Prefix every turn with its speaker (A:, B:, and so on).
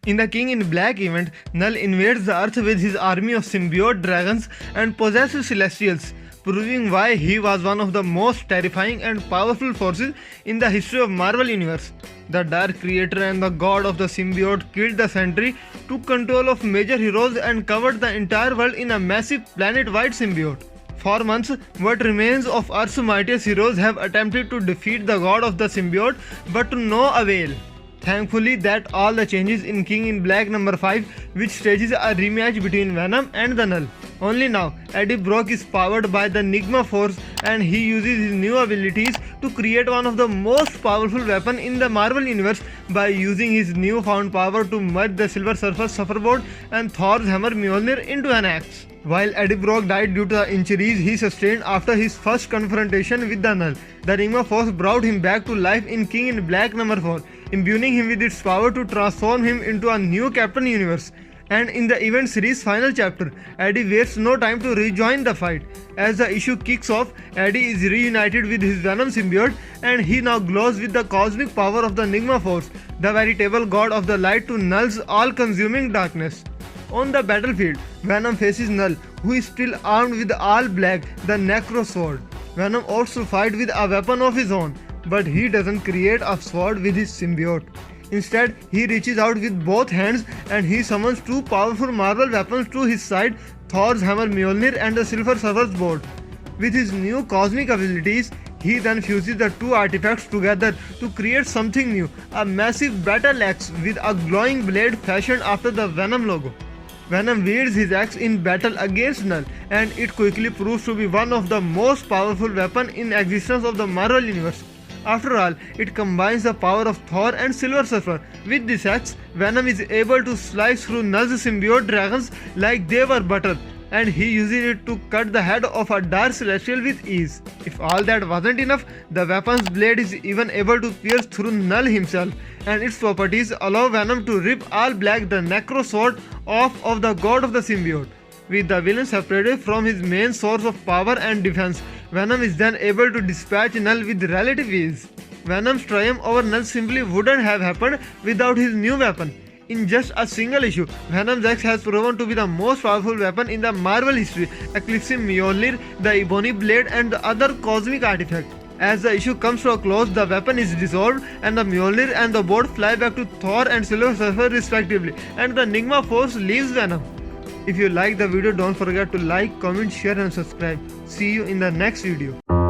A: In the King in Black event, Null invades the Earth with his army of symbiote dragons and possessive celestials, proving why he was one of the most terrifying and powerful forces in the history of Marvel Universe. The Dark Creator and the God of the Symbiote killed the Sentry, took control of major heroes and covered the entire world in a massive planet-wide symbiote. For months, what remains of Earth's mightiest heroes have attempted to defeat the God of the Symbiote, but to no avail. Thankfully that all the changes in King in Black number 5, which stages a rematch between Venom and the Null. Only now, Eddie Brock is powered by the Nigma Force and he uses his new abilities to create one of the most powerful weapons in the Marvel Universe by using his newfound power to merge the Silver Surfer Sufferboard and Thor's hammer Mjolnir into an axe. While Eddie Brock died due to the injuries he sustained after his first confrontation with the Null, the Nigma Force brought him back to life in King in Black number 4, imbuing him with its power to transform him into a new Captain Universe. And in the event series final chapter, Eddie wastes no time to rejoin the fight. As the issue kicks off, Eddie is reunited with his Venom symbiote and he now glows with the cosmic power of the Nigma Force, the veritable god of the light to Null's all-consuming darkness. On the battlefield, Venom faces Null, who is still armed with all black, the Necro Sword. Venom opts to fight with a weapon of his own, but he doesn't create a sword with his symbiote. Instead, he reaches out with both hands and he summons two powerful Marvel weapons to his side, Thor's hammer Mjolnir and the Silver Surfer's board. With his new cosmic abilities, he then fuses the two artifacts together to create something new, a massive battle axe with a glowing blade fashioned after the Venom logo. Venom wields his axe in battle against Null, and it quickly proves to be one of the most powerful weapons in existence of the Marvel Universe. After all, it combines the power of Thor and Silver Surfer. With this axe, Venom is able to slice through Null's symbiote dragons like they were butter, and he uses it to cut the head of a Dark Celestial with ease. If all that wasn't enough, the weapon's blade is even able to pierce through Null himself, and its properties allow Venom to rip all black the Necro Sword off of the god of the symbiote. With the villain separated from his main source of power and defense, Venom is then able to dispatch Null with relative ease. Venom's triumph over Null simply wouldn't have happened without his new weapon. In just a single issue, Venom's axe has proven to be the most powerful weapon in the Marvel history, eclipsing Mjolnir, the Ebony Blade and the other cosmic artifacts. As the issue comes to a close, the weapon is dissolved and the Mjolnir and the board fly back to Thor and Silver Surfer respectively, and the Nigma Force leaves Venom. If you like the video, don't forget to like, comment, share and subscribe. See you in the next video.